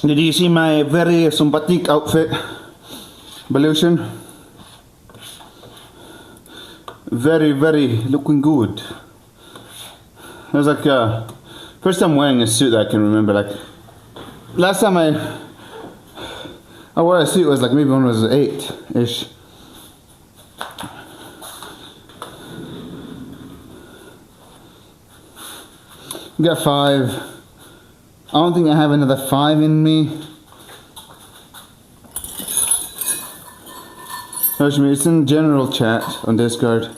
Did you see my very sympathetic outfit? Evolution. Very, very looking good. It was like first time wearing a suit that I can remember. Like last time I wore a suit was like maybe when I was 8-ish. Got 5. I don't think I have another 5 in me. It's in general chat on Discord.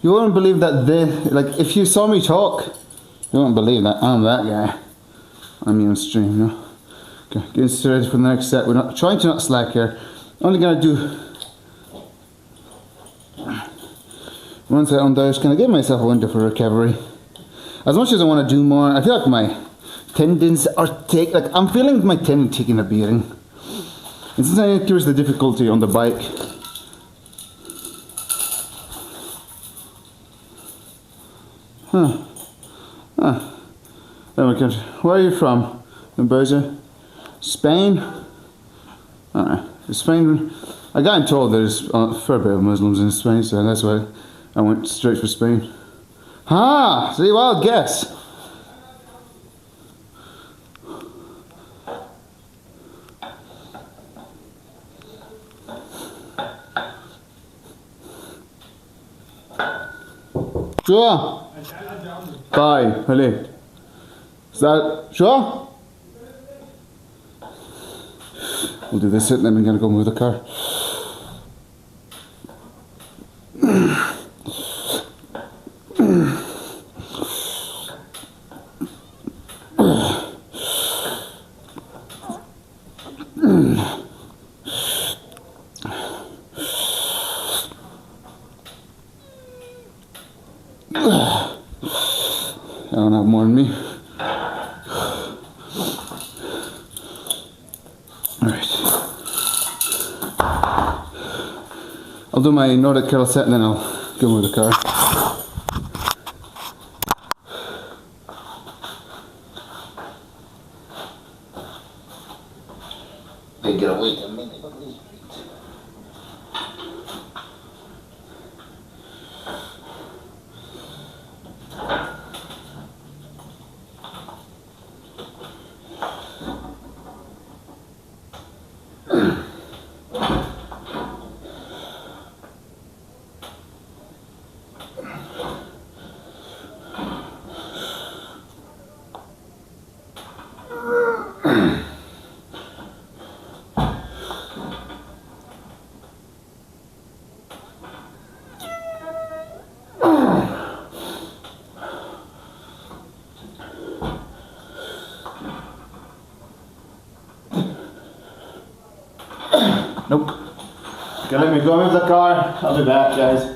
You wouldn't believe that like if you saw me talk, you wouldn't believe that I'm that guy. I'm on stream, no? Okay, getting ready for the next set. We're not trying to not slack here. Only gonna do one set on there. Just gonna give myself a window for recovery. As much as I want to do more, I feel like my tendons are I'm feeling my tendon taking a beating. And since I increased the difficulty on the bike, oh my god, where are you from? Membosa? Spain? Spain, I got told there's a fair bit of Muslims in Spain, so that's why I went straight for Spain. See, wild guess. Sure. Bye, Ali. Is that sure? We'll do this and then we're gonna go move the car. I don't have more than me. Alright. I'll do my Nordic curl set and then I'll go move the car. They gotta wait a minute. Nope. Okay, let me go move the car. I'll be back, guys.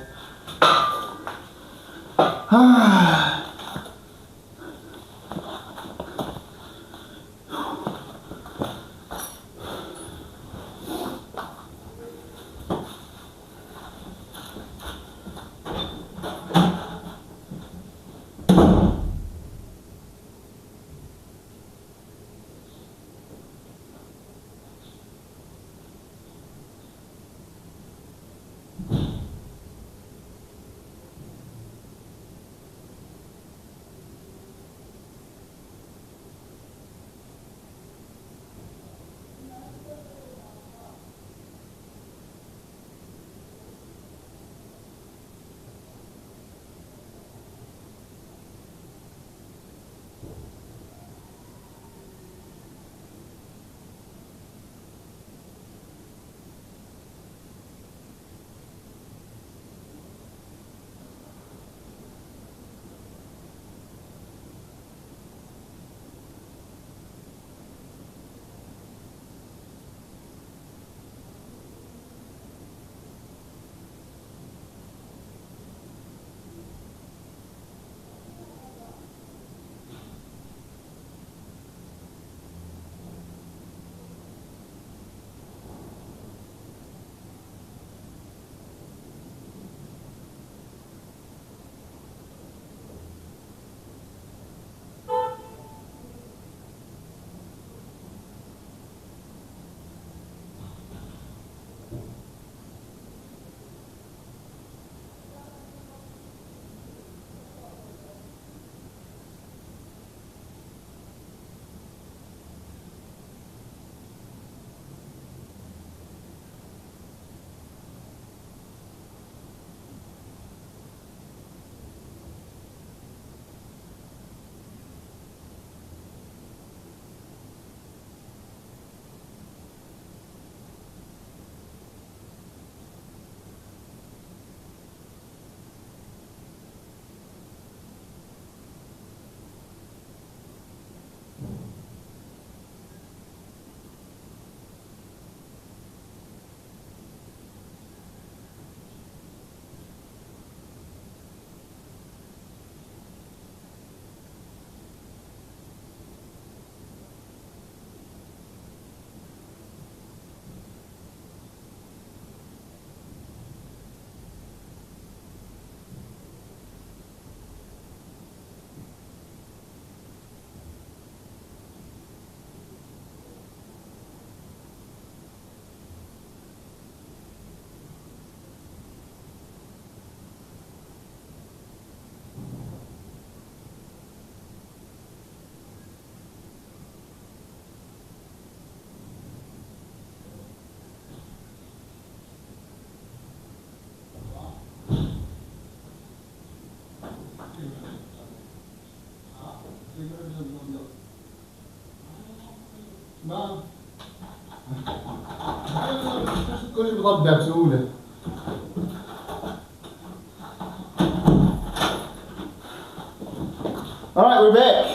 Alright, we're back.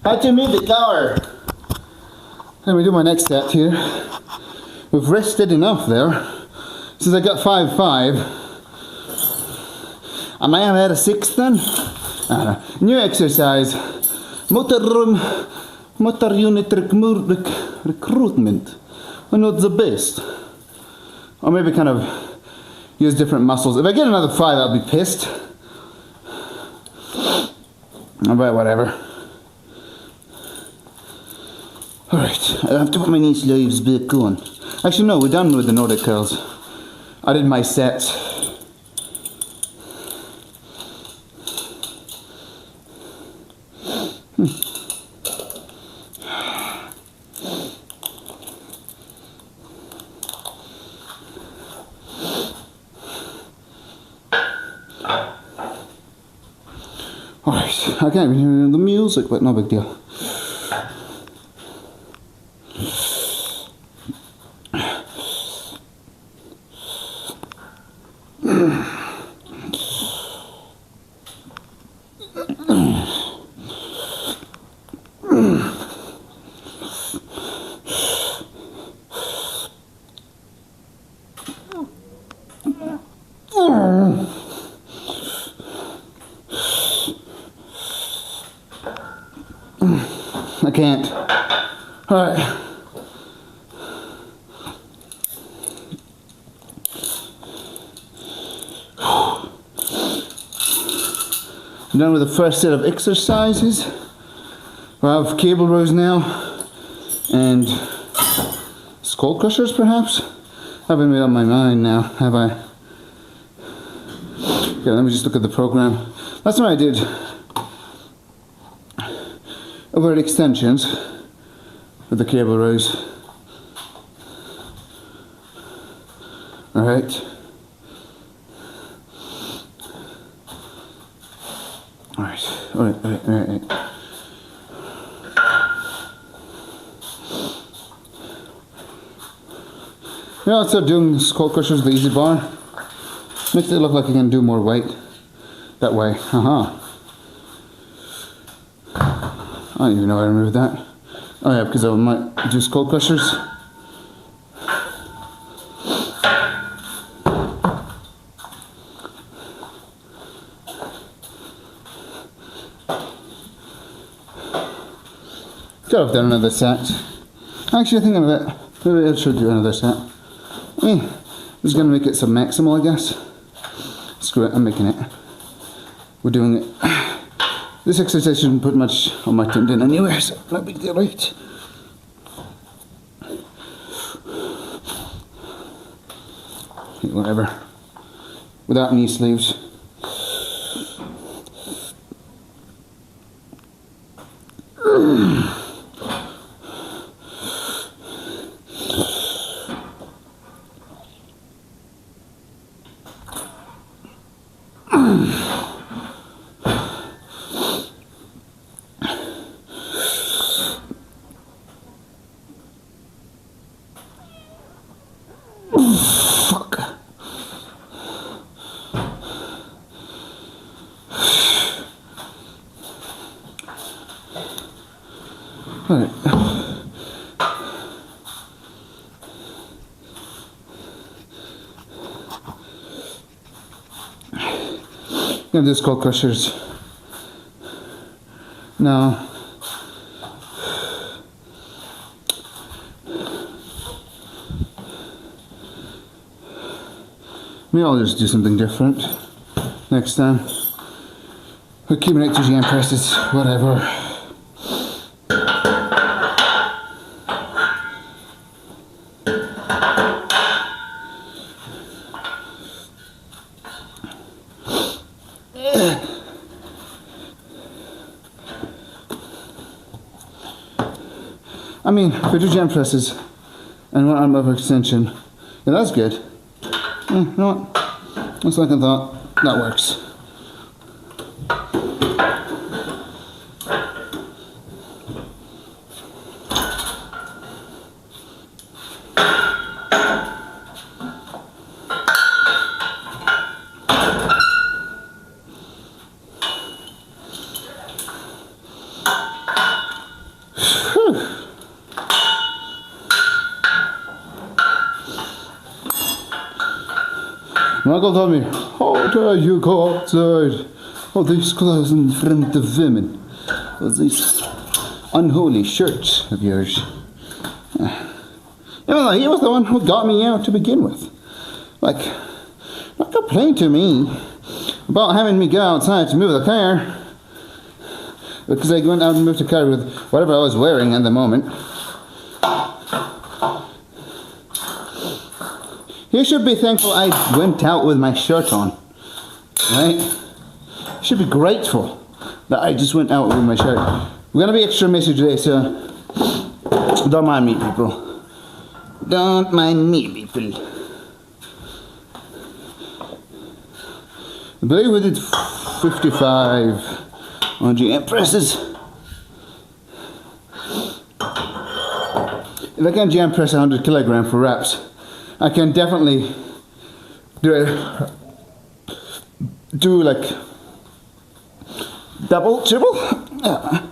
How to move the tower. Let me do my next set here. We've rested enough there. Since I got 5-5, I may have had a 6th then. I don't know. New exercise. Motor unit recruitment. I know it's the best. Or maybe kind of use different muscles. If I get another 5, I'll be pissed. But whatever. Alright, I have to put my knee sleeves back on. Actually no, we're done with the Nordic curls. I did my sets. Alright, I can't even hear the music, but no big deal. I can't. Alright. I'm done with the first set of exercises. We have cable rows now and skull crushers perhaps. I haven't made up my mind now, have I? Okay, let me just look at the program. That's what I did. Overhead extensions with the cable rows. Alright. Alright. Yeah, I'll start doing skull crushers, the easy bar. Makes it look like I can do more weight that way. I don't even know how to remove that. Oh yeah, because I might do skull crushers. Could have done another set. Actually, I think of it. Maybe I should do another set. I'm just going to make it sub-maximal, I guess. Screw it, I'm making it. We're doing it. This exercise shouldn't put much on my tendon anywhere, so no big deal, right? Whatever. Without knee sleeves. Fuck. Alright. Gonna do skull crushers. No. Maybe I'll just do something different next time. We'll keep it to GM presses, whatever. I mean, if we do jam presses and one arm over extension, yeah, that's good. Yeah, you know what? On second thought, that works. My uncle told me, how dare you go outside all these clothes in front of women, all these unholy shirts of yours. Even though he was the one who got me out to begin with. Like, not complain to me about having me go outside to move the car, because I went out and moved the car with whatever I was wearing at the moment. You should be thankful I went out with my shirt on, right? You should be grateful that I just went out with my shirt. We're gonna be extra messy today, so don't mind me, people. Don't mind me, people. I believe we did 55 on GM presses. If I can GM press 100 kilogram for reps, I can definitely do like double, triple. Yeah.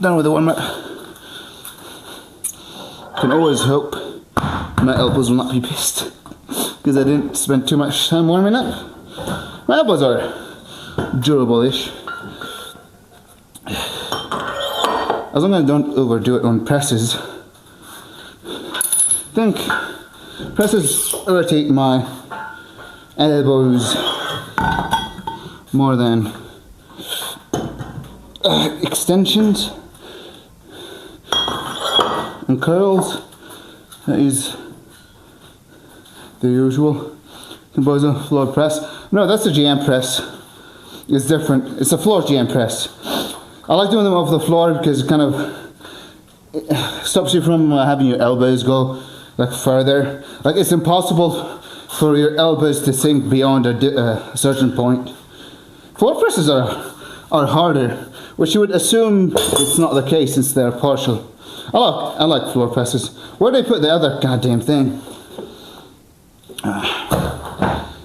Done with the warm up. Can always hope my elbows will not be pissed because I didn't spend too much time warming up. My elbows are durable-ish. As long as I don't overdo it on presses. I think presses irritate my elbows more than extensions and curls. That is the usual Composer floor press. No, that's the GM press. It's different. It's a floor GM press. I like doing them off the floor because it kind of stops you from having your elbows go like further. Like it's impossible for your elbows to sink beyond a certain point. Floor presses are harder, which you would assume it's not the case since they're partial. I like floor presses. Where do they put the other goddamn thing?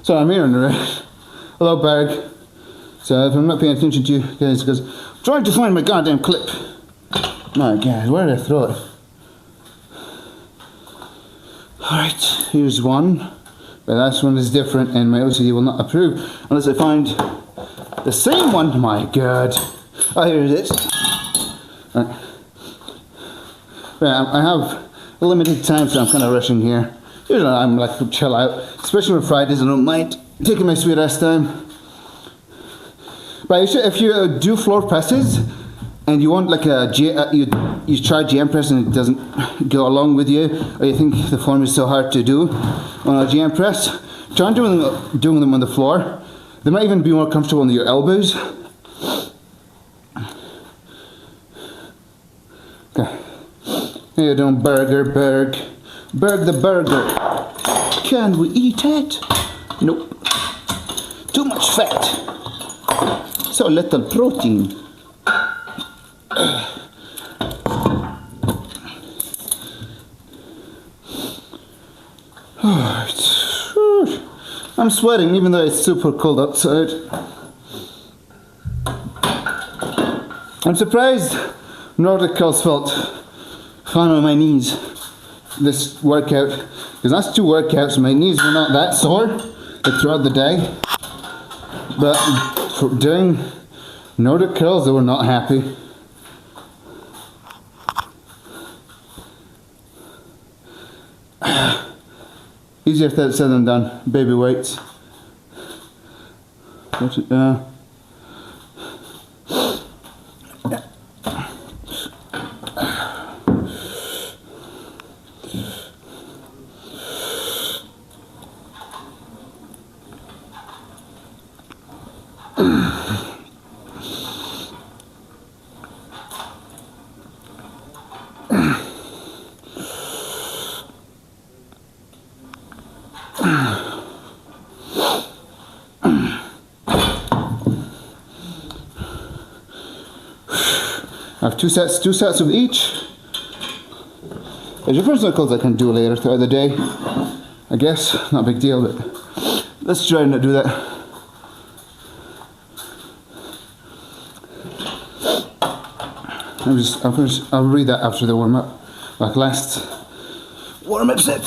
So I'm here in the race. Hello, Berg. So if I'm not paying attention to you guys, because I'm trying to find my goddamn clip. My God, where did I throw it? Alright, here's one. The last one is different and my OCD will not approve unless I find the same one. My God. Oh, here it is. Right. I have a limited time, so I'm kind of rushing here. Usually I'm like to chill out, especially on Fridays. I don't mind taking my sweet ass time. But if you do floor presses and you want like you try GM press and it doesn't go along with you, or you think the form is so hard to do on a GM press, try doing them on the floor. They might even be more comfortable on your elbows. Okay. Here you doing Berg the burger. Can we eat it? Nope. Too much fat. So little protein. I'm sweating even though it's super cold outside. I'm surprised Nordic curls felt fine on my knees this workout, because that's 2 workouts. My knees were not that sore throughout the day, but for doing Nordic curls, they were not happy. Easier said than done. Baby weights. I have two sets of each. There's different circles I can do later throughout the day. I guess, not a big deal, but let's try and not do that. I'll read that after the warm up, like last warm up set.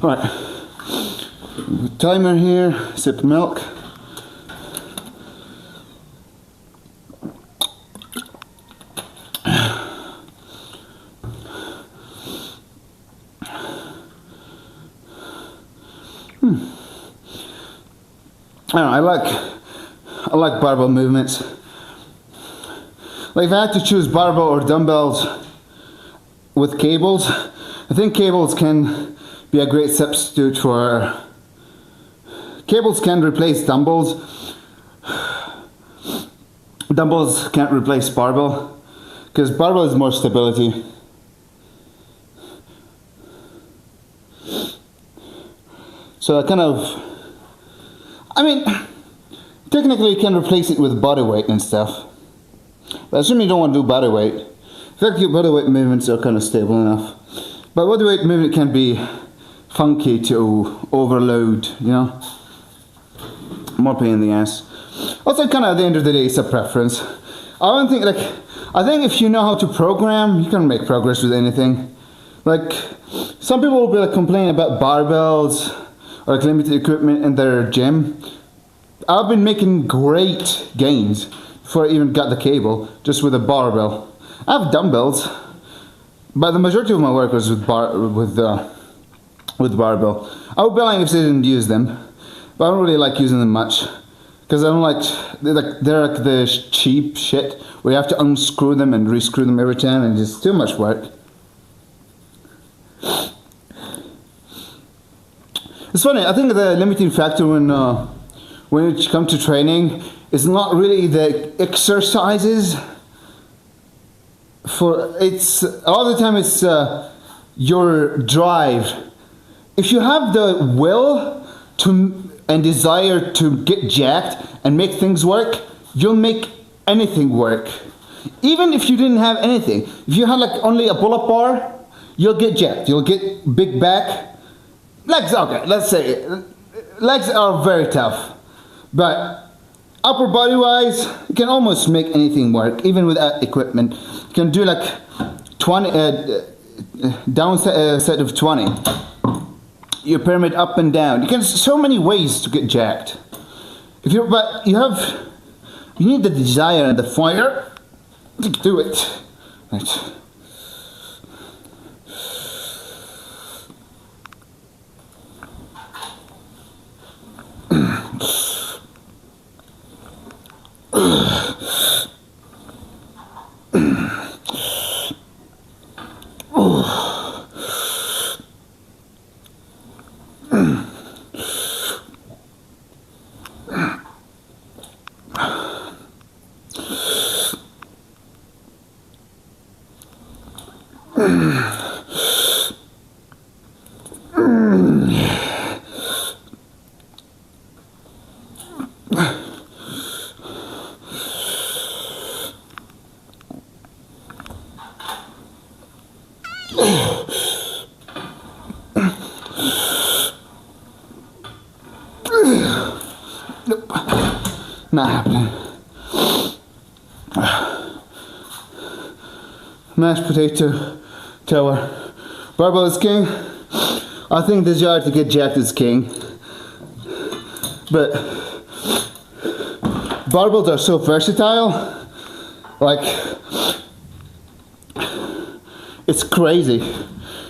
Right, timer here, sip milk. I like barbell movements. Like if I had to choose barbell or dumbbells with cables, I think cables can be a great substitute for... Cables can replace dumbbells. Dumbbells can't replace barbell, because barbell is more stability. So I kind of... I mean, technically you can replace it with body weight and stuff. But assuming you don't want to do body weight, in fact your body weight movements are kind of stable enough. But body weight movement can be funky to overload, you know? More pain in the ass. Also, kind of at the end of the day, it's a preference. I think if you know how to program, you can make progress with anything. Like, some people will be like complaining about barbells or like limited equipment in their gym. I've been making great gains before I even got the cable, just with a barbell. I have dumbbells, but the majority of my work was with barbell. I would be lying if I didn't use them, but I don't really like using them much, because I don't like they're like the cheap shit where you have to unscrew them and rescrew them every time, and it's too much work. It's funny. I think the limiting factor when it comes to training is not really the exercises. All the time it's your drive. If you have the will and desire to get jacked and make things work, you'll make anything work. Even if you didn't have anything, if you had like only a pull-up bar, you'll get jacked. You'll get big back. Legs, okay, let's say legs are very tough, but upper body wise, you can almost make anything work, even without equipment. You can do like 20 down set of 20. Your pyramid up and down. You can so many ways to get jacked. You need the desire and the fire to do it. Right. Nope. Not happening. Mashed potato tower. Barbell is king. I think this yard to get jacked is king. But barbells are so versatile. Like, it's crazy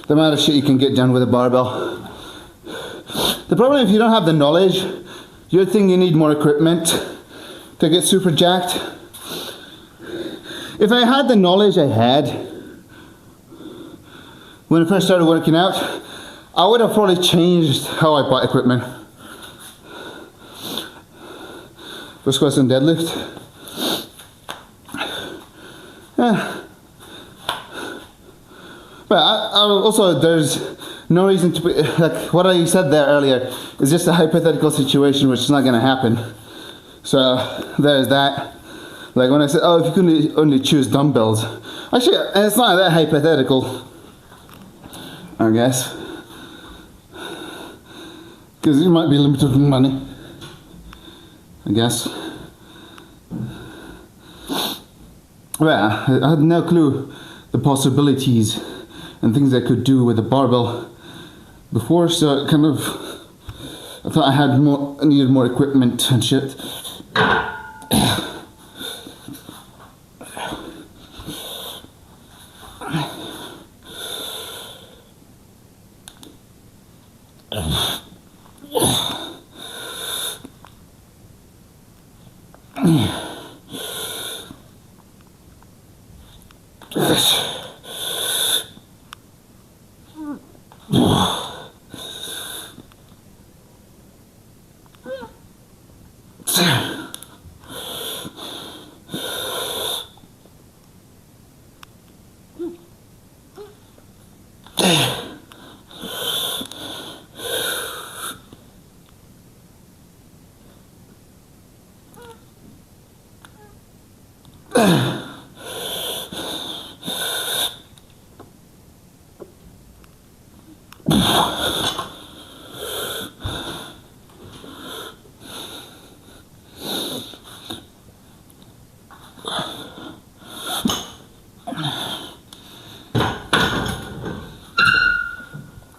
the amount of shit you can get done with a barbell. The problem, if you don't have the knowledge, you think you need more equipment to get super jacked. If I had the knowledge I had when I first started working out, I would have probably changed how I bought equipment. For squats and deadlift. Yeah. But I also, there's no reason to be, like what I said there earlier is just a hypothetical situation which is not going to happen. So there's that. Like when I said, oh, if you could only choose dumbbells. Actually, it's not that hypothetical, I guess. Because you might be limited in money, I guess. Well, I had no clue the possibilities and things I could do with a barbell before, so kind of, I thought I needed more equipment and shit.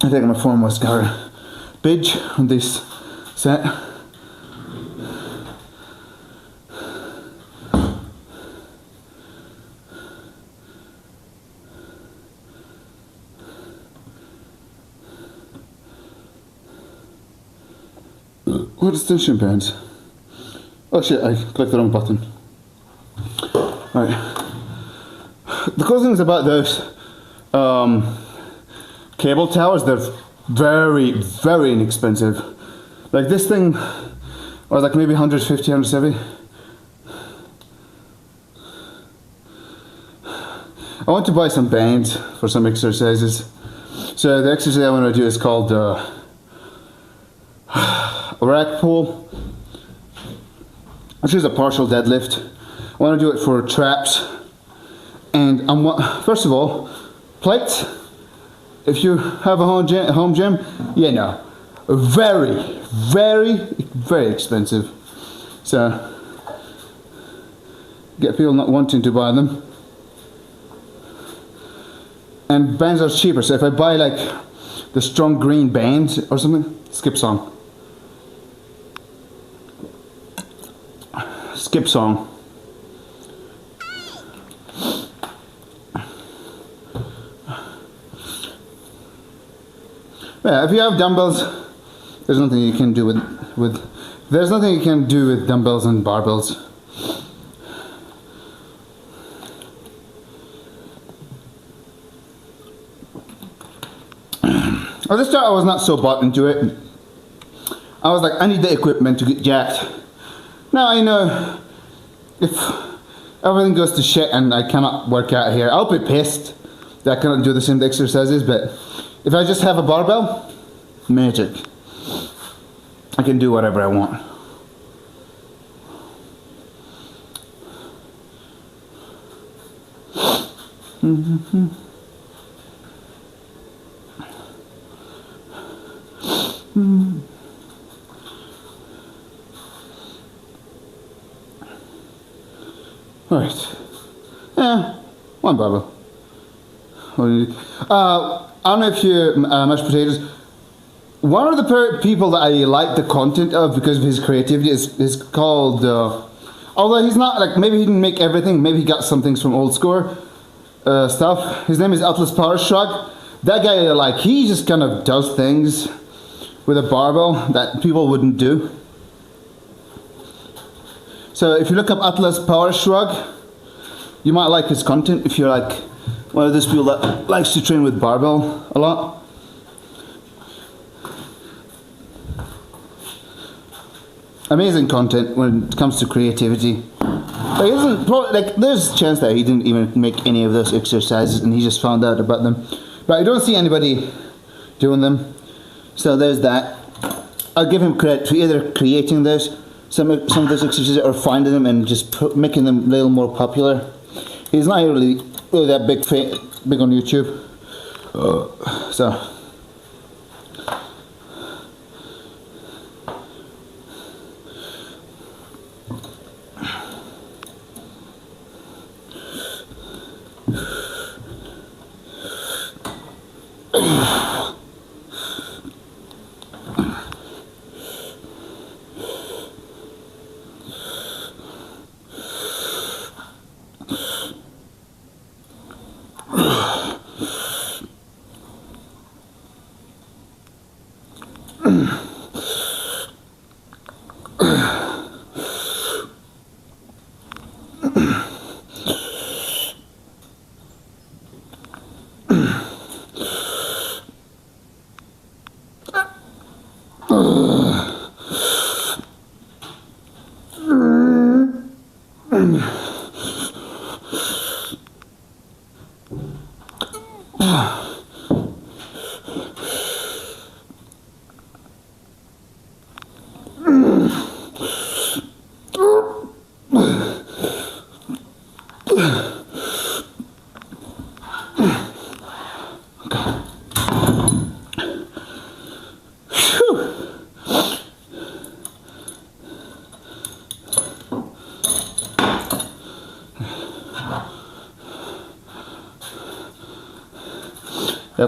I think my form was garbage on this set. What is tension bands? Oh shit, I clicked the wrong button. Right. The cool thing is about those cable towers, they're very, very inexpensive. Like this thing was like maybe 150, 170. I want to buy some bands for some exercises. So the exercise I want to do is called rack pull, which is a partial deadlift. I want to do it for traps. And first of all, plates. If you have a home gym, you know, very, very, very expensive. So get people not wanting to buy them. And bands are cheaper. So if I buy like the strong green bands or something, skip song. Skip song. Yeah, if you have dumbbells, there's nothing you can do with dumbbells and barbells. At the start I was not so bought into it. I was like, I need the equipment to get jacked. Now I know if everything goes to shit and I cannot work out here, I'll be pissed that I cannot do the same exercises, but if I just have a barbell, magic. I can do whatever I want. Alright. Yeah, one barbell. I don't know if you mashed potatoes. One of the people that I like the content of because of his creativity is called. Although he's not like, maybe he didn't make everything. Maybe he got some things from old score stuff. His name is Atlas Power Shrug. That guy, like, he just kind of does things with a barbell that people wouldn't do. So if you look up Atlas Power Shrug, you might like his content if you're like one of those people that likes to train with barbell a lot. Amazing content when it comes to creativity. Like, he doesn't, like, there's a chance that he didn't even make any of those exercises and he just found out about them. But I don't see anybody doing them. So there's that. I'll give him credit for either creating those, some of those exercises, or finding them and just making them a little more popular. He's not really that big on YouTube. So.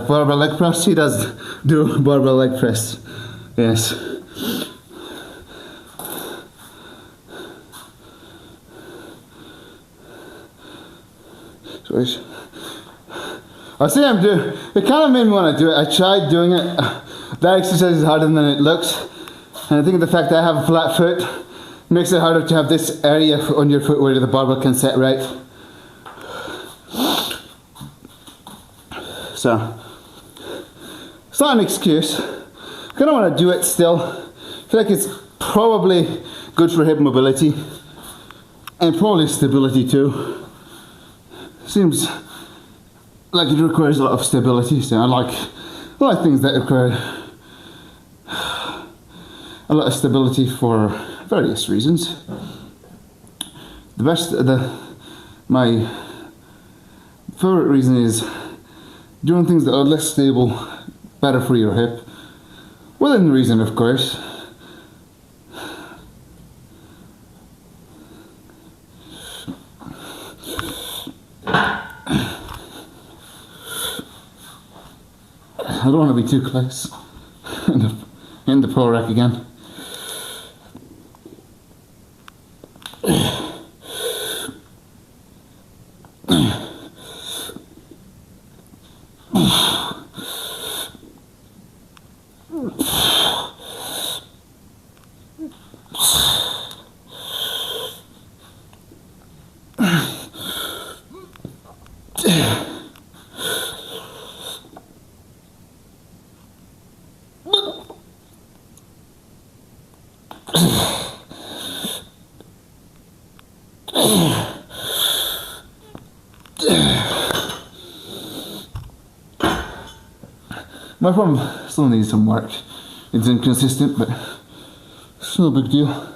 Barbell leg press, he does do barbell leg press, yes. So I see him do, it kind of made me want to do it. I tried doing it, that exercise is harder than it looks, and I think the fact that I have a flat foot makes it harder to have this area on your foot where the barbell can set right. So, it's not an excuse. I kind of want to do it still. I feel like it's probably good for hip mobility and probably stability too. Seems like it requires a lot of stability, so I like things that require a lot of stability for various reasons. My favorite reason is doing things that are less stable, better for your hip. Within reason, of course. I don't want to be too close in the pull rack again. My form still needs some work. It's inconsistent, but it's no big deal.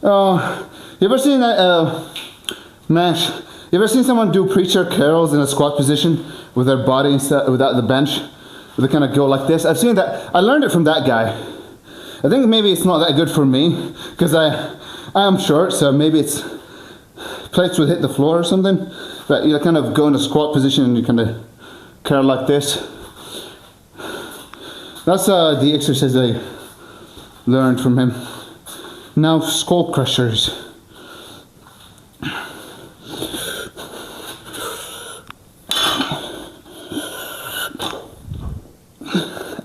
You ever seen that, Matt? You ever seen someone do preacher curls in a squat position with their body without the bench? Where they kind of go like this? I've seen that. I learned it from that guy. I think maybe it's not that good for me because I am short, so maybe it's plates would hit the floor or something. But you kind of go in a squat position and you kind of curl like this. That's the exercise I learned from him. Now skull crushers.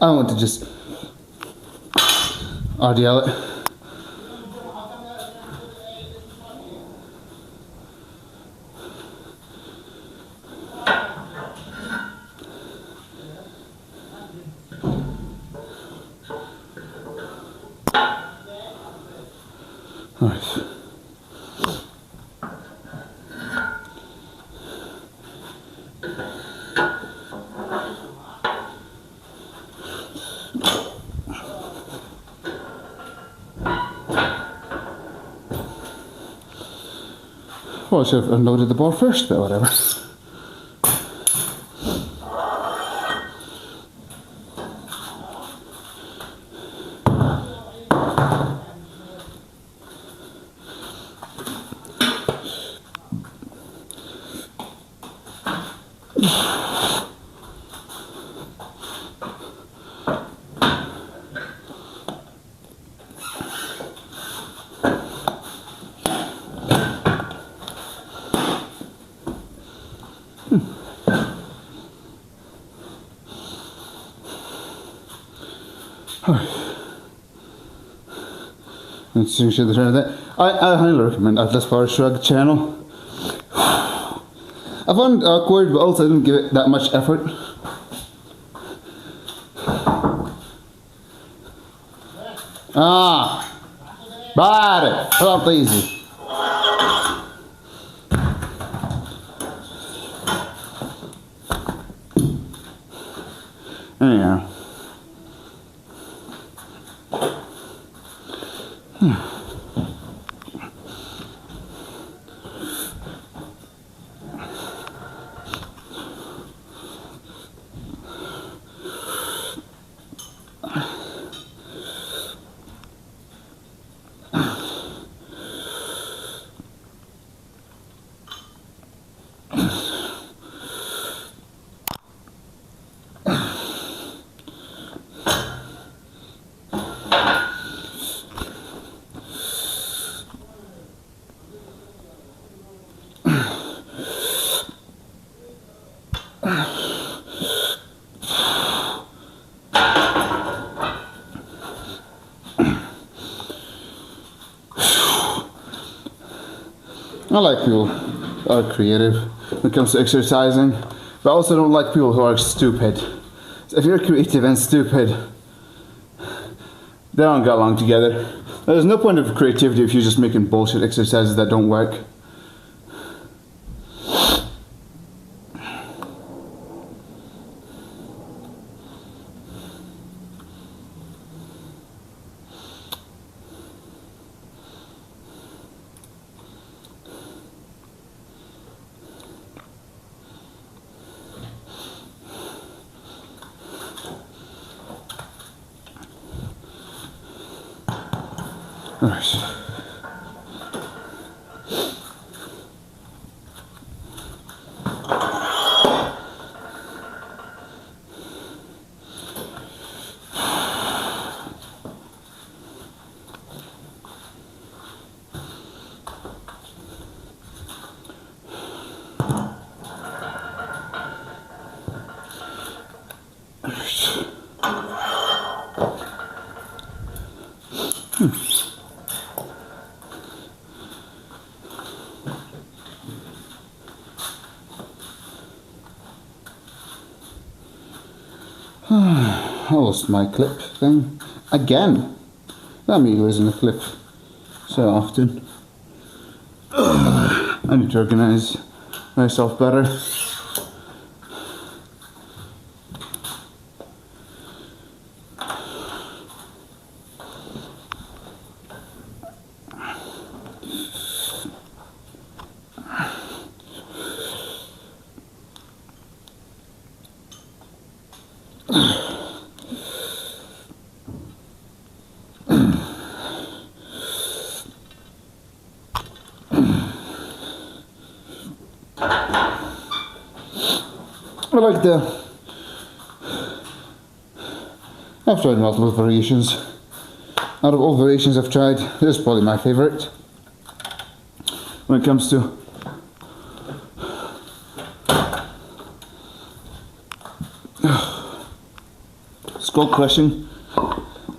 I want to just RDL it. All right. Well, I should have unloaded the bar first, but whatever. I highly recommend Atlas Power Shrug channel. I found it awkward, but also I didn't give it that much effort. Bad. Not easy. Anyhow. I like people who are creative when it comes to exercising, but I also don't like people who are stupid. So if you're creative and stupid, they don't get along together. There's no point of creativity if you're just making bullshit exercises that don't work. Alright. I lost my clip thing again. Not me losing the clip so often. I need to organise myself better. I like the. I've tried multiple variations. Out of all variations I've tried, this is probably my favourite when it comes to skull crushing.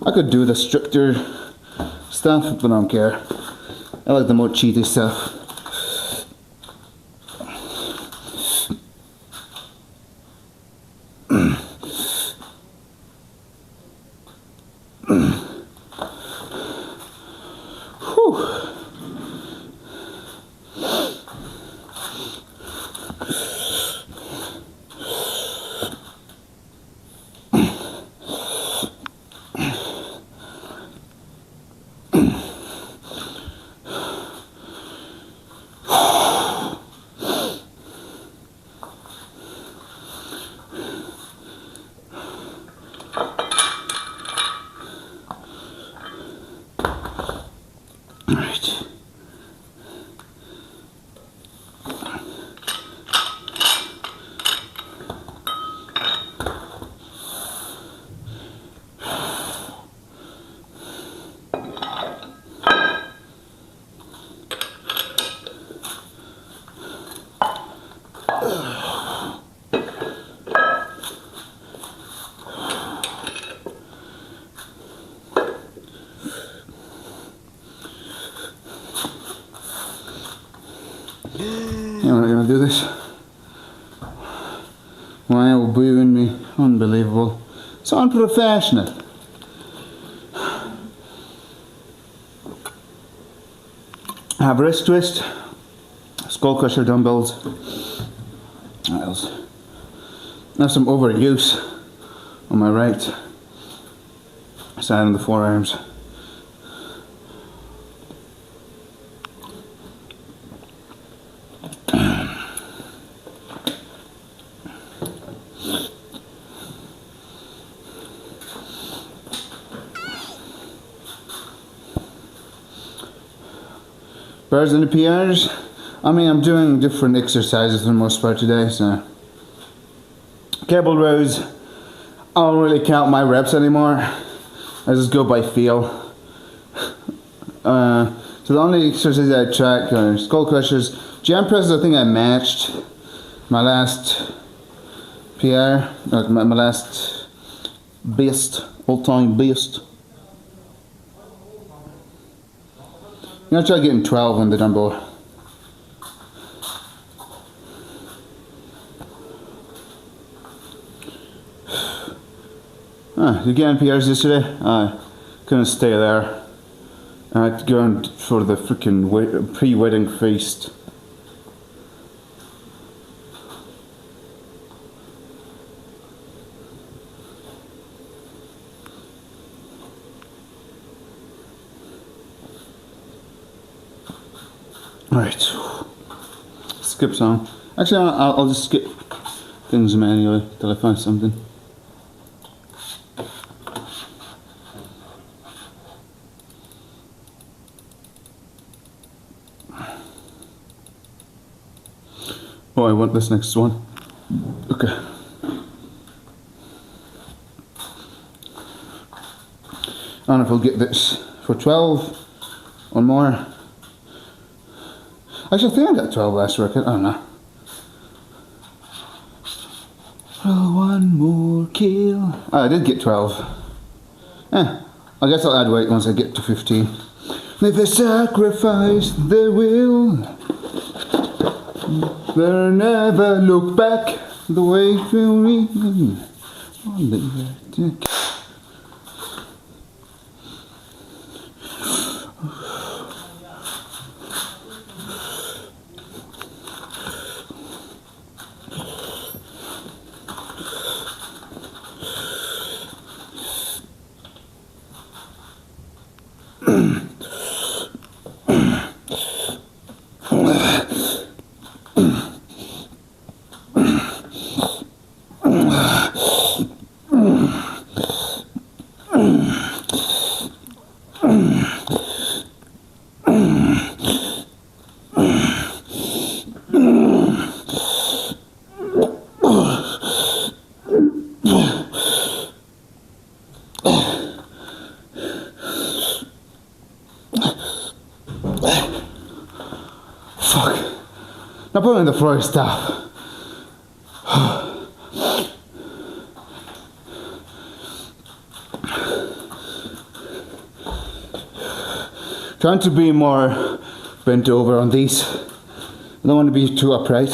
I could do the stricter stuff, but I don't care. I like the more cheaty stuff. Alright. You're not gonna do this. Why are you booing me? Unbelievable. It's unprofessional. I have wrist twist, skull crusher dumbbells. What else? I have some overuse on my right side of the forearms. Birds and the PRs. I mean, I'm doing different exercises for the most part today, so. Cable rows, I don't really count my reps anymore. I just go by feel. So the only exercises I track are skull crushers. Jam presses, I think I matched my last PR, my last best, all-time best. I'm gonna try getting 12 on the dumbbell. You getting PRs yesterday? I couldn't stay there. I had to go in for the freaking pre-wedding feast. Right, skip some. Actually, I'll just skip things manually till I find something. Oh, I want this next one. Okay. I don't know if I'll get this for 12 or more. Actually, I think I got 12 last workout. I don't know. Oh, one more kill. Oh, I did get 12. I guess I'll add weight once I get to 15. If they sacrifice their will, they'll never look back the way we put on the floor stuff. Trying to be more bent over on these. I don't want to be too upright.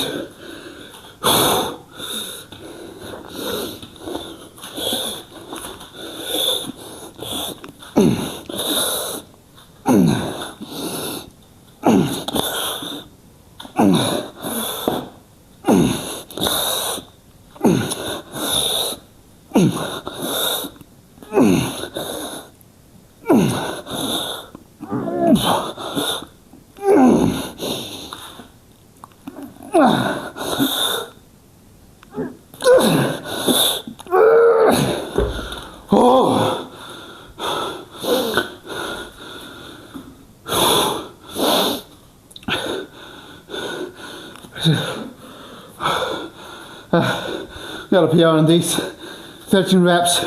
Got a PR on these 13 reps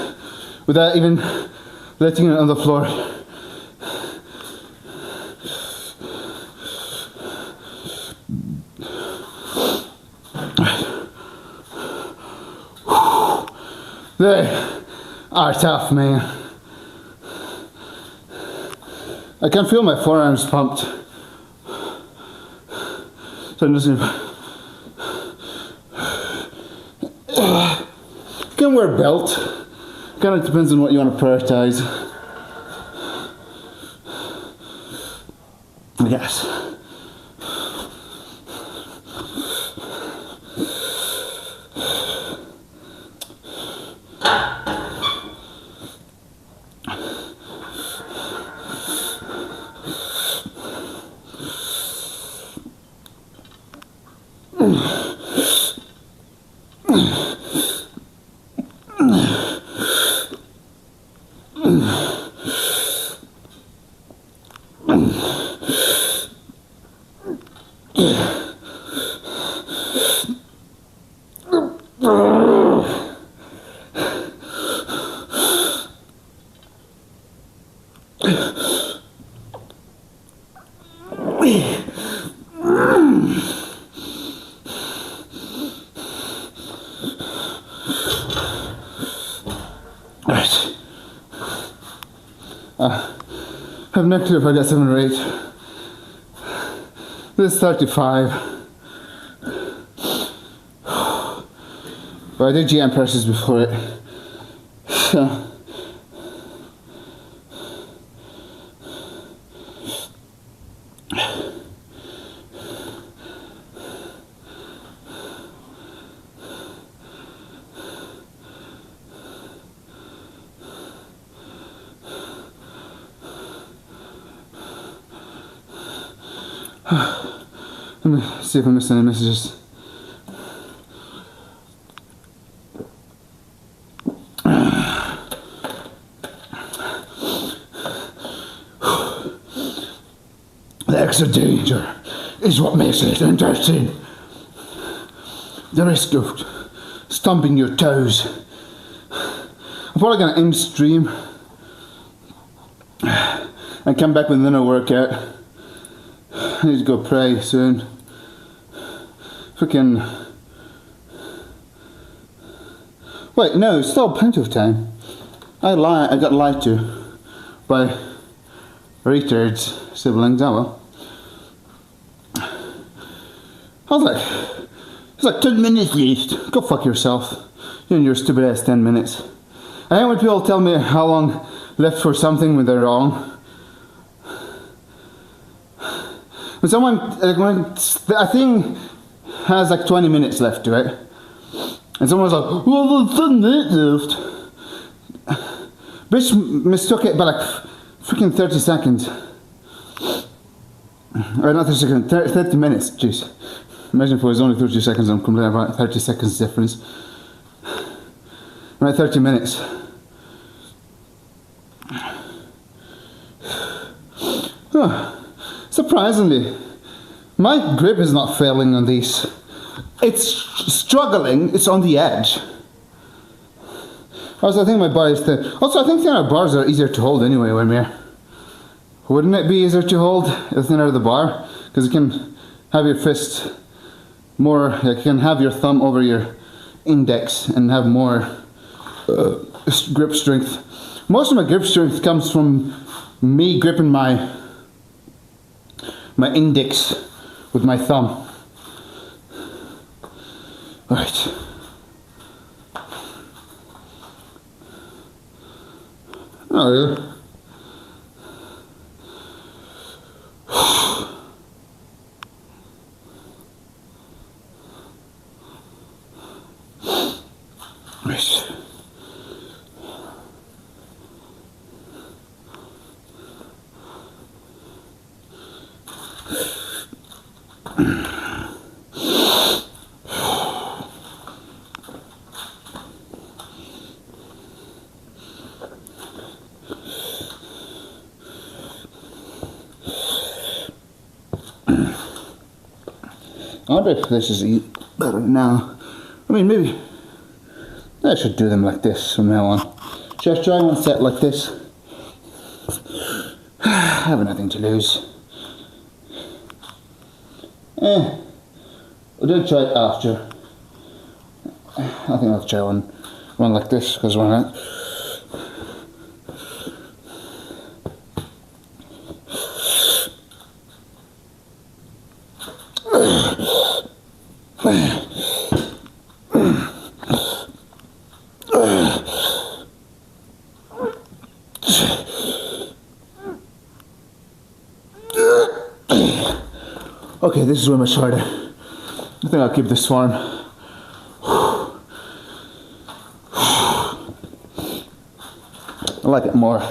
without even letting it on the floor. They are tough, man. I can feel my forearms pumped. So I'm just gonna can wear a belt. Kind of depends on what you want to prioritize. I guess. Right. I have no clue if I got 7 or 8. This is 35. But I did GM presses before it. So. Let me see if I'm missing any messages. The extra danger is what makes it interesting. The risk of stumping your toes. I'm probably going to end stream and come back with another workout. I need to go pray soon. Freaking. Wait, no, it's still plenty of time. I got lied to by retards siblings. Oh well. I was like, it's like 10 minutes left. Go fuck yourself. You and your stupid ass 10 minutes. I hate when people tell me how long left for something when they're wrong. When someone, like when a thing has like 20 minutes left to it, and someone's like, well, there's 10 minutes left. Bitch mistook it by like freaking 30 seconds. Or not 30 seconds, 30 minutes, jeez. Imagine if it was only 30 seconds, I'm complaining about 30 seconds difference. Right, 30 minutes. Huh. Surprisingly, my grip is not failing on these. It's struggling, it's on the edge. Also, I think my body's thin. Also, I think thinner bars are easier to hold anyway, Wimir. Wouldn't it be easier to hold the thinner the bar? Because you can have your fist more, like you can have your thumb over your index and have more grip strength. Most of my grip strength comes from me gripping my index with my thumb. Alright. Oh, yeah. Right. I wonder if this is better now. I mean, maybe I should do them like this from now on. Should I try one set like this? I have nothing to lose. We'll try it after. I think I'll try one like this, because why not? Okay, this is way much harder. I think I'll keep this form. I like it more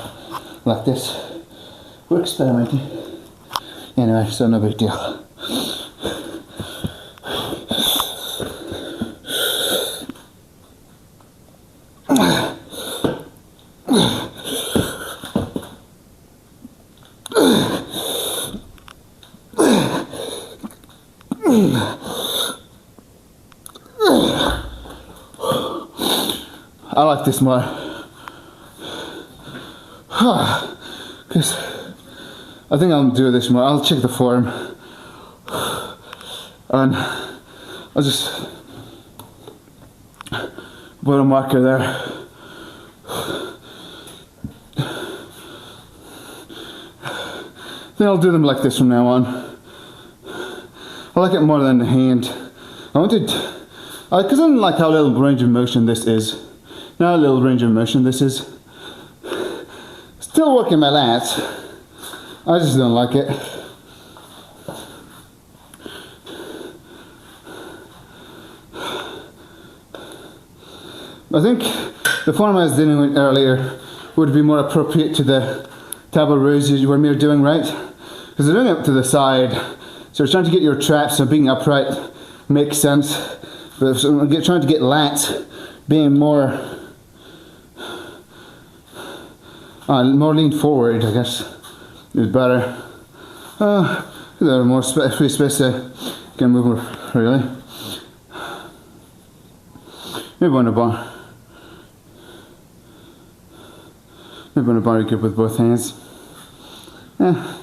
like this. We're experimenting. Anyway, so no big deal. I like this more. Because I think I'll do this more. I'll check the form. And I'll just put a marker there. Then I'll do them like this from now on. I like it more than the hand. I wanted, because I don't like how little range of motion this is. Now a little range of motion this is. Still working my lats. I just don't like it. I think the form I was dealing with earlier would be more appropriate to the table rows you were doing, right? Because they're doing it to the side, so you're trying to get your traps, so being upright makes sense. But if I'm trying to get lats being more leaned forward, I guess, is better. There are more free space to can move more freely. Maybe on a bar. Maybe on a bar you could with both hands. Yeah.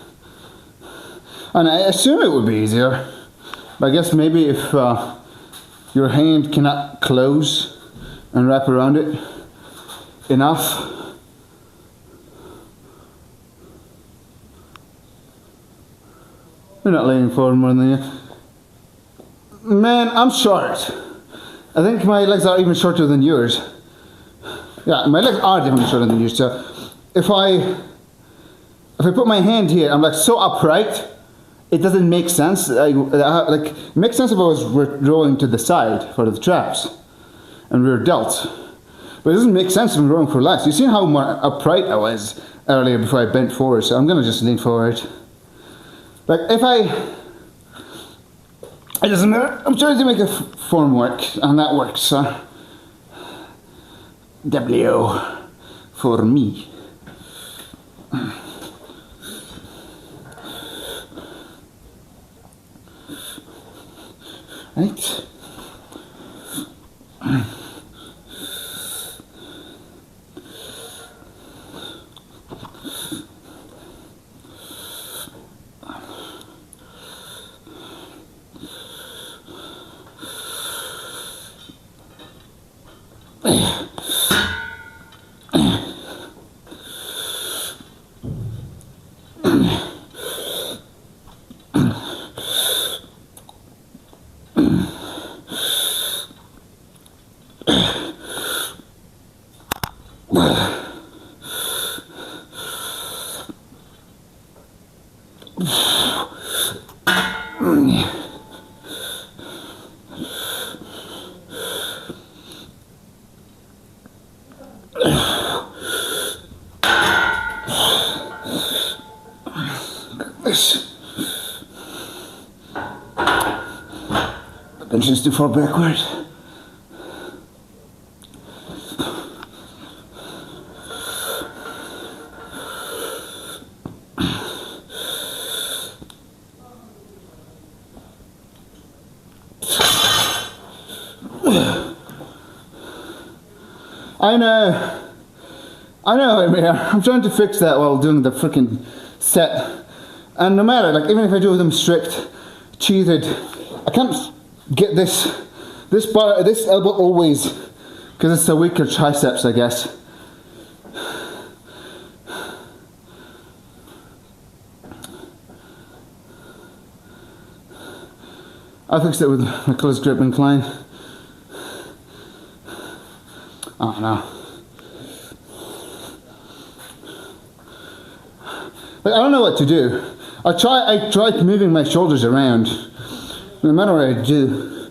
And I assume it would be easier. But I guess maybe if your hand cannot close and wrap around it enough. You're not leaning forward more than you. Man, I'm short. I think my legs are even shorter than yours. Yeah, my legs are definitely shorter than yours. So if I put my hand here, I'm like so upright, it doesn't make sense. Like it makes sense if I was rolling to the side for the traps and rear delts. But it doesn't make sense if I'm rolling for lats. You see how more upright I was earlier before I bent forward, so I'm gonna just lean forward. Like if it doesn't matter. I'm trying to make a form work, and that works. W for me. Right. Benches too far backward. I know, I'm trying to fix that while doing the freaking set. And no matter, like, even if I do them strict, cheated, I can't get this elbow always, because it's the weaker triceps, I guess. I fixed it with my close grip incline. I don't know. Like, I don't know what to do. I tried moving my shoulders around. No matter what I do.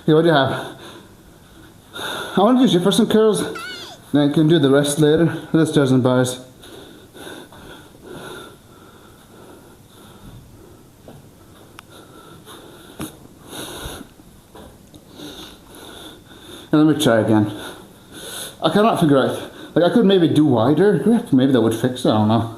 Okay, what do you have? I want to do Jefferson curls. Then I can do the rest later. Let's do some bars. And let me try again. I cannot figure out. Like, I could maybe do wider grip. Maybe that would fix it. I don't know.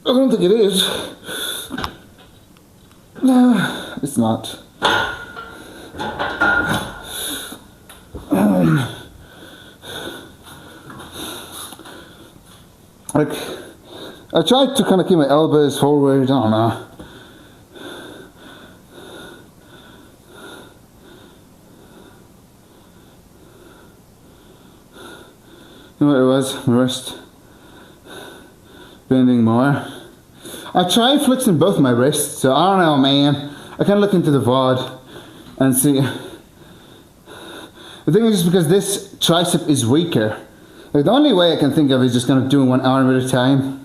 I don't think it is. No, it's not. Like, I tried to kind of keep my elbows forward, I don't know. You know what it was? My wrist bending more. I tried flexing both my wrists, so I don't know, man. I kind of look into the VOD and see. The thing is just because this tricep is weaker. Like, the only way I can think of is just kind of doing 1 arm at a time.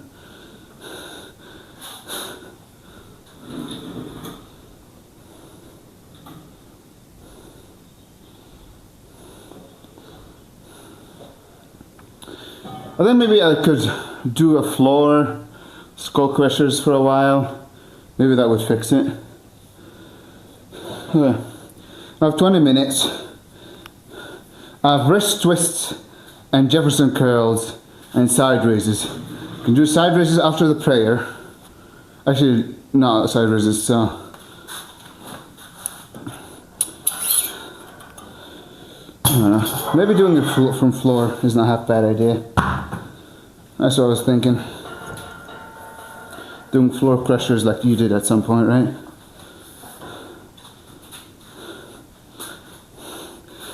And then maybe I could do a floor skull crushers for a while. Maybe that would fix it. I have 20 minutes. I have wrist twists and Jefferson curls and side raises. You can do side raises after the prayer. Actually, not side raises, so. I don't know. Maybe doing it from floor is not half bad idea. That's what I was thinking. Doing floor crushers like you did at some point, right?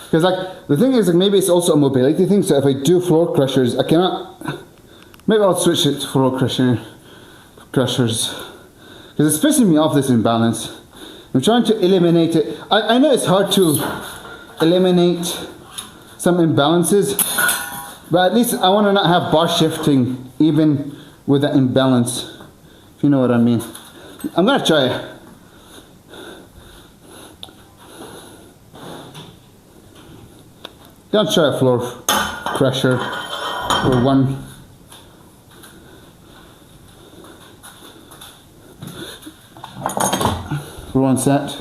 Because, like, the thing is, like, maybe it's also a mobility thing, so if I do floor crushers, I cannot. Maybe I'll switch it to floor crushers. Because it's pissing me off, this imbalance. I'm trying to eliminate it. I know it's hard to eliminate some imbalances, but at least I want to not have bar shifting even with that imbalance, if you know what I mean. I'm going to try it. I'm going to try a floor crusher for one. For one set.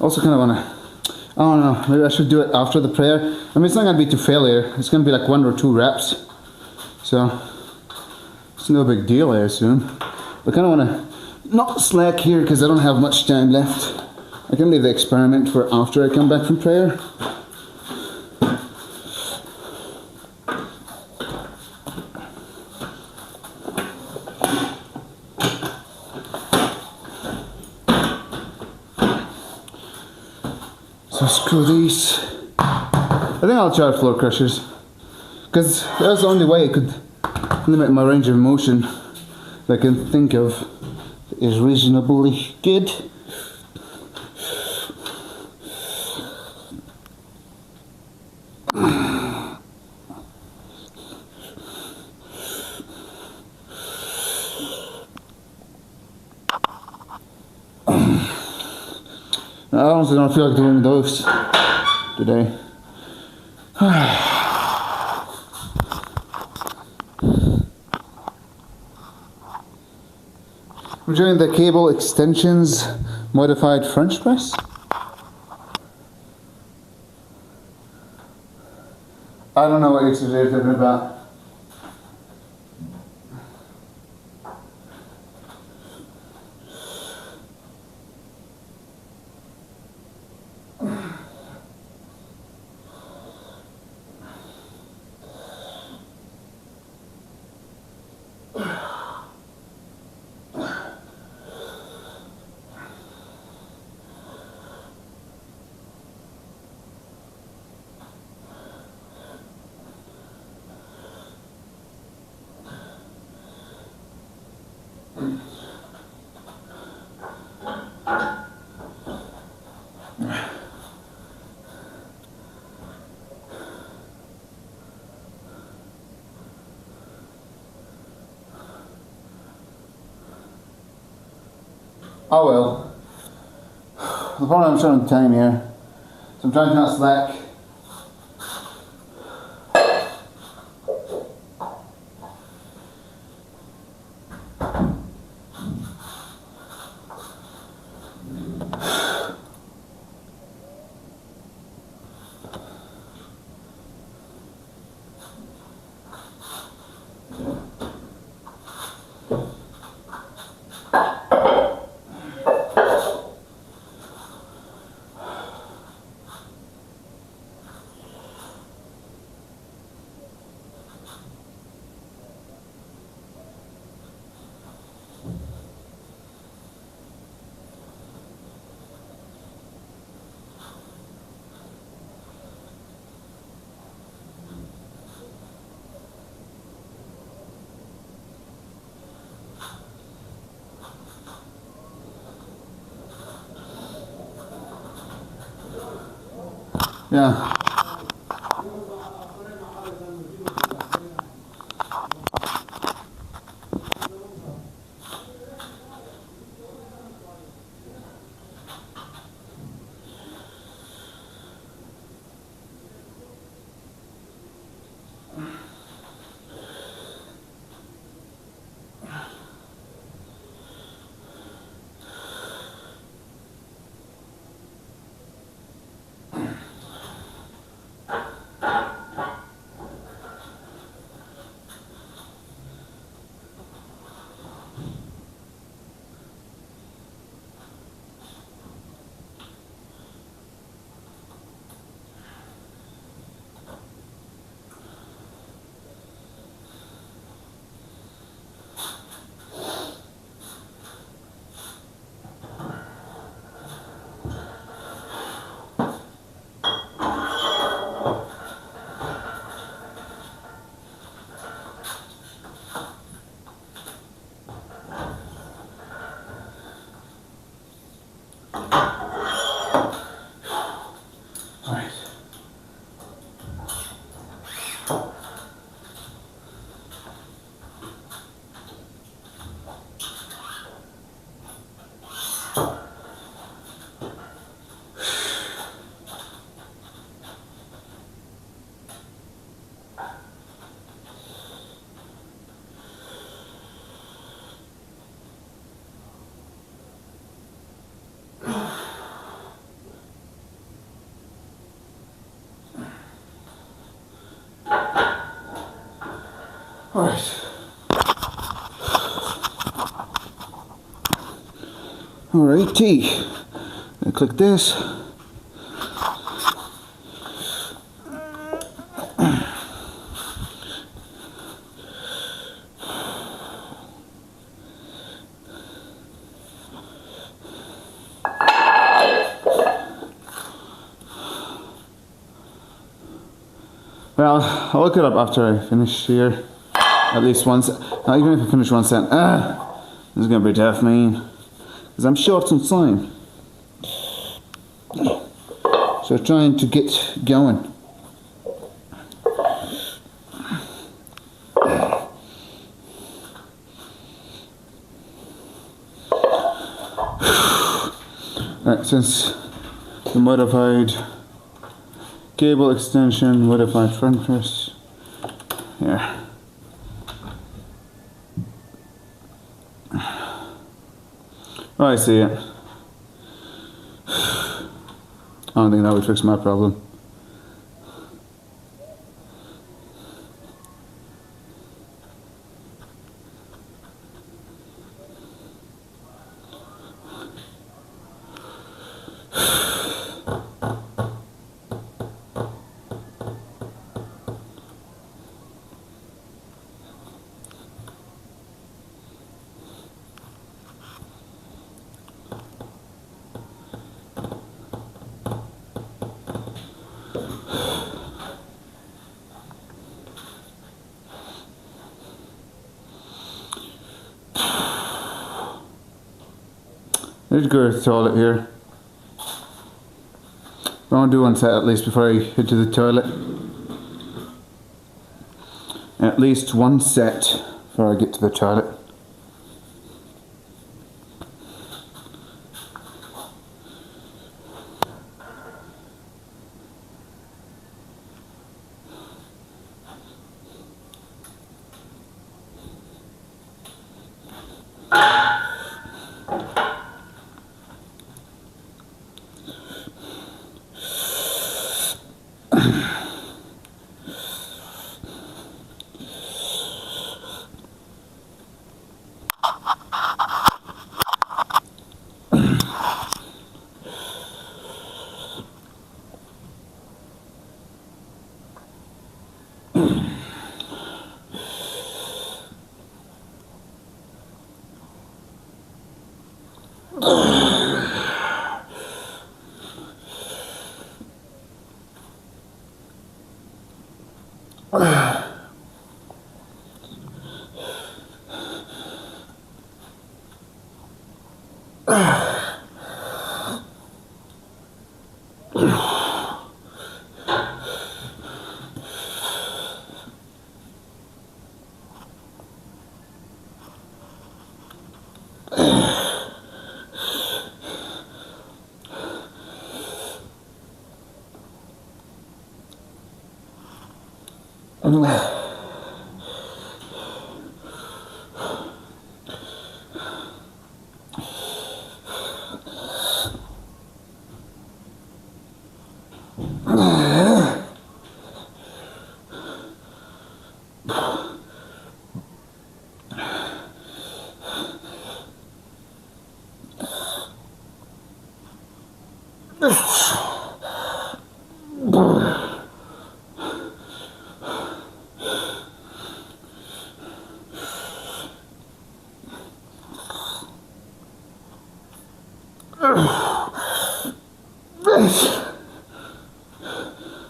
Also kind of want to, I don't know, maybe I should do it after the prayer. I mean, it's not going to be to failure. It's going to be like 1 or 2 reps. So, It's no big deal, I assume. I kind of want to not slack here because I don't have much time left. I can leave the experiment for after I come back from prayer. So screw these. I think I'll try floor crushers because that's the only way I could limit my range of motion that I can think of is reasonably good. I honestly don't feel like doing those today. We're doing the cable extensions modified French press. I don't know what you're talking about. Oh well. The problem I'm showing time here, so I'm trying to not slack. Yeah. All right. Alrighty. I click this. Well, I'll look it up after I finish here. At least once. Even if I finish one set. This is going to be tough, man. Because I'm short on time. So trying to get going. Right, since the modified cable extension, modified front press. Here. Oh, I see it. I don't think that would fix my problem. There's a good toilet here. I want to do one set at least before I head to the toilet. At least one set before I get to the toilet.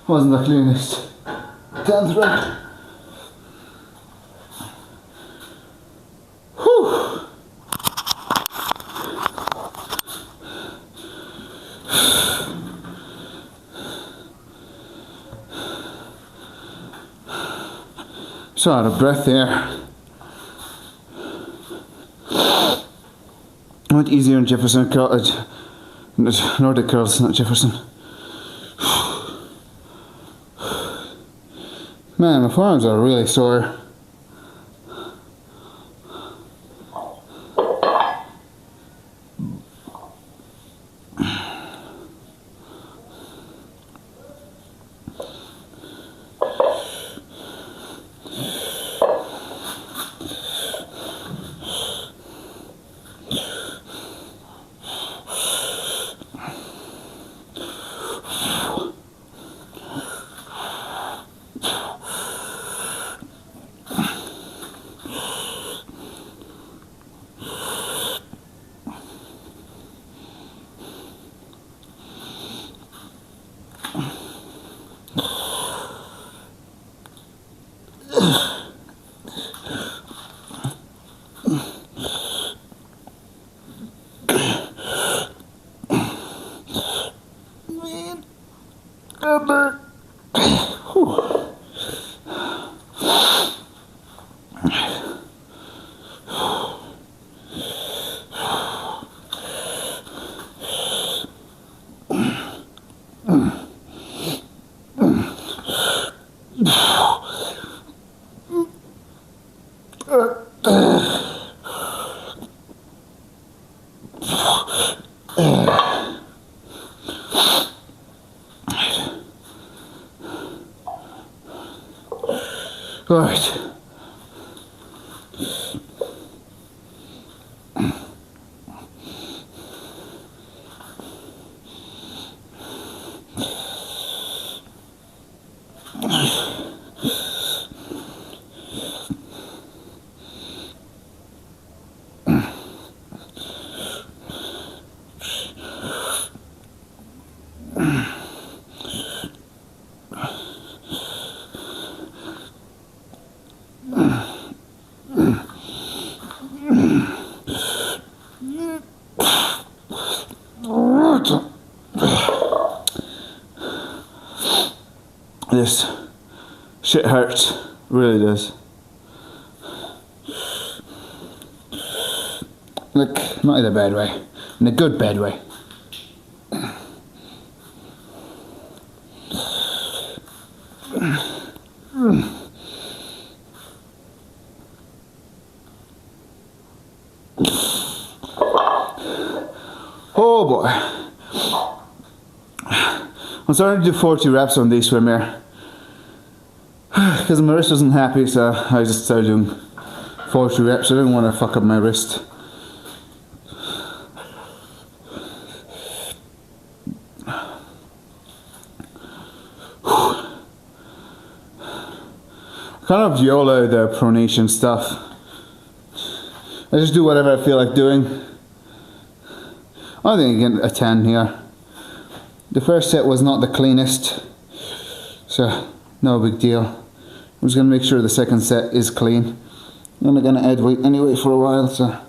Wasn't the cleanest. Down the road. Whew. So out of breath there. I went easier in Jefferson College. Nordic Curls, not Jefferson. Man, my forearms are really sore. Right. This shit hurts, really does. Like, not in a bad way, in a good bad way. Oh boy. I'm starting to do 40 reps on these swimwear. Because my wrist wasn't happy, so I just started doing 40 reps. I didn't want to fuck up my wrist. Kind of YOLO the pronation stuff. I just do whatever I feel like doing. I think I get a 10 here. The first set was not the cleanest, so no big deal. I'm just going to make sure the second set is clean. I'm only going to add weight anyway for a while, so.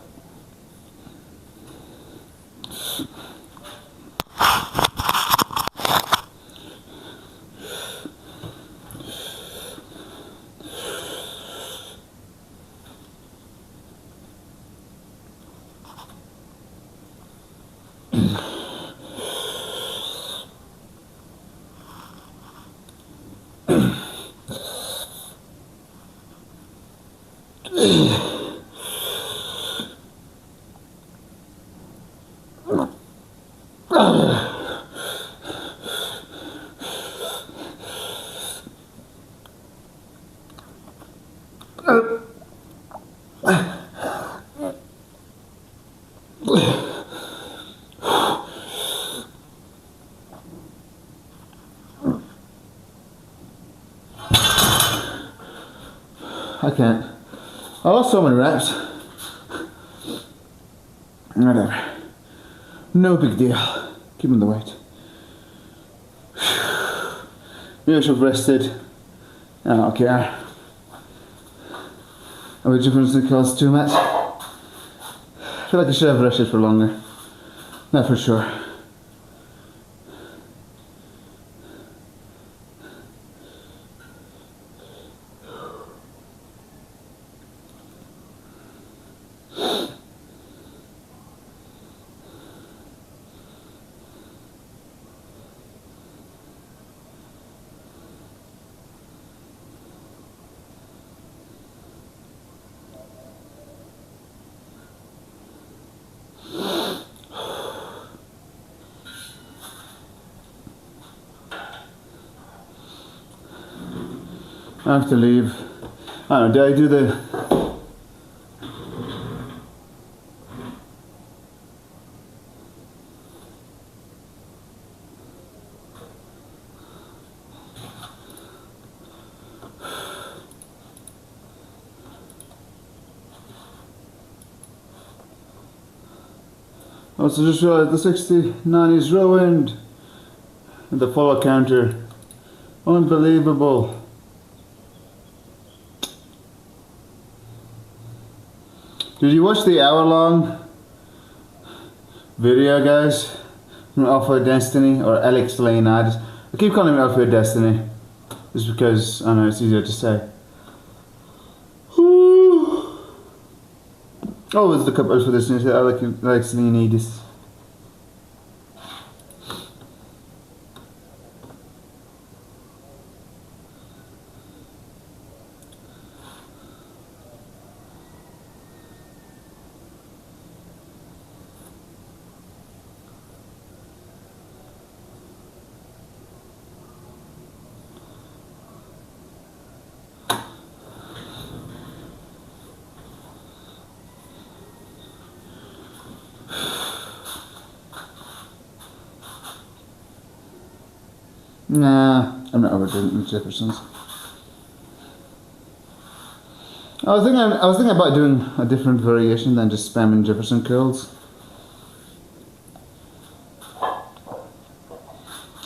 I can't. I lost so many reps. Whatever. No big deal. Keeping the weight. Maybe I should have rested. I don't care. Are we jumping into the cause too much? I feel like I should have rested for longer. Not for sure. I have to leave. I don't know, did I do the... Also just realized the 69 is ruined. And the follow counter. Unbelievable. Did you watch the hour-long video, guys, from Alpha Destiny, or Alex Lane? I keep calling him Alpha Destiny, just because, I don't know, it's easier to say. Oh, it's the covers for this. I like Leonidas. Nah, I'm not overdoing Jeffersons. I was thinking about doing a different variation than just spamming Jefferson curls. I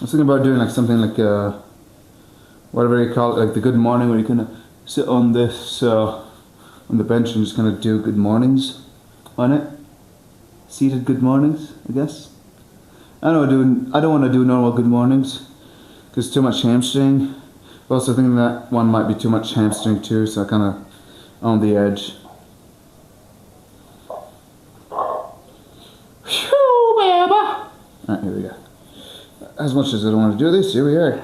was thinking about doing like something like whatever you call it, like the good morning, where you kind of sit on this on the bench and just kind of do good mornings on it. Seated good mornings, I guess. I don't want to do normal good mornings because too much hamstring. Also thinking that one might be too much hamstring too, so I kind of on the edge. Phew, baby. Alright, here we go. As much as I don't want to do this, here we are.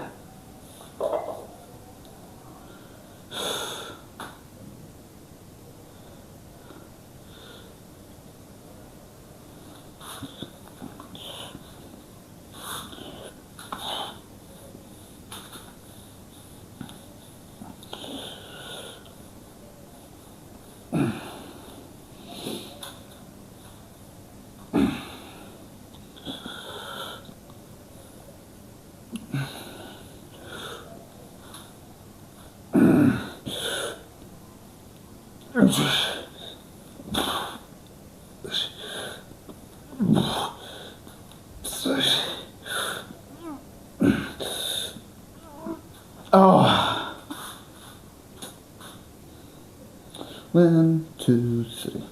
Oh. 1, 2, 3.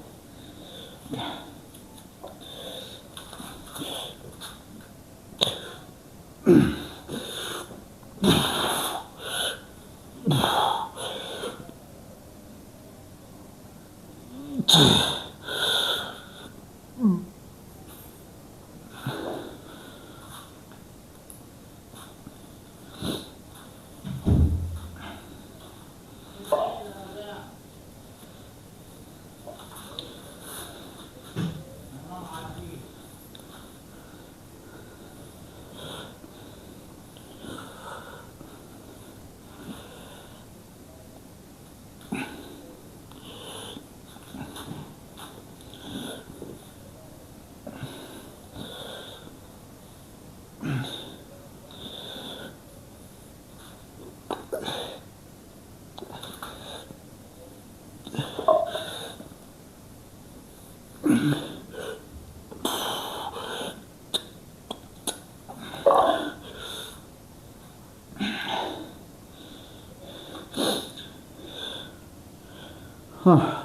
Huh.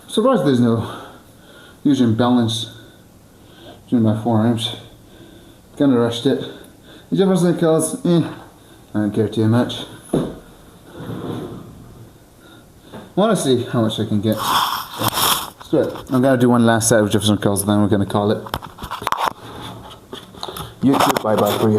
Surprised there's no huge imbalance between my forearms. Kinda rushed it. The Jefferson curls, I don't care too much. I want to see how much I can get. So, I'm gonna do one last set of Jefferson curls, then we're gonna call it. YouTube, bye bye for you.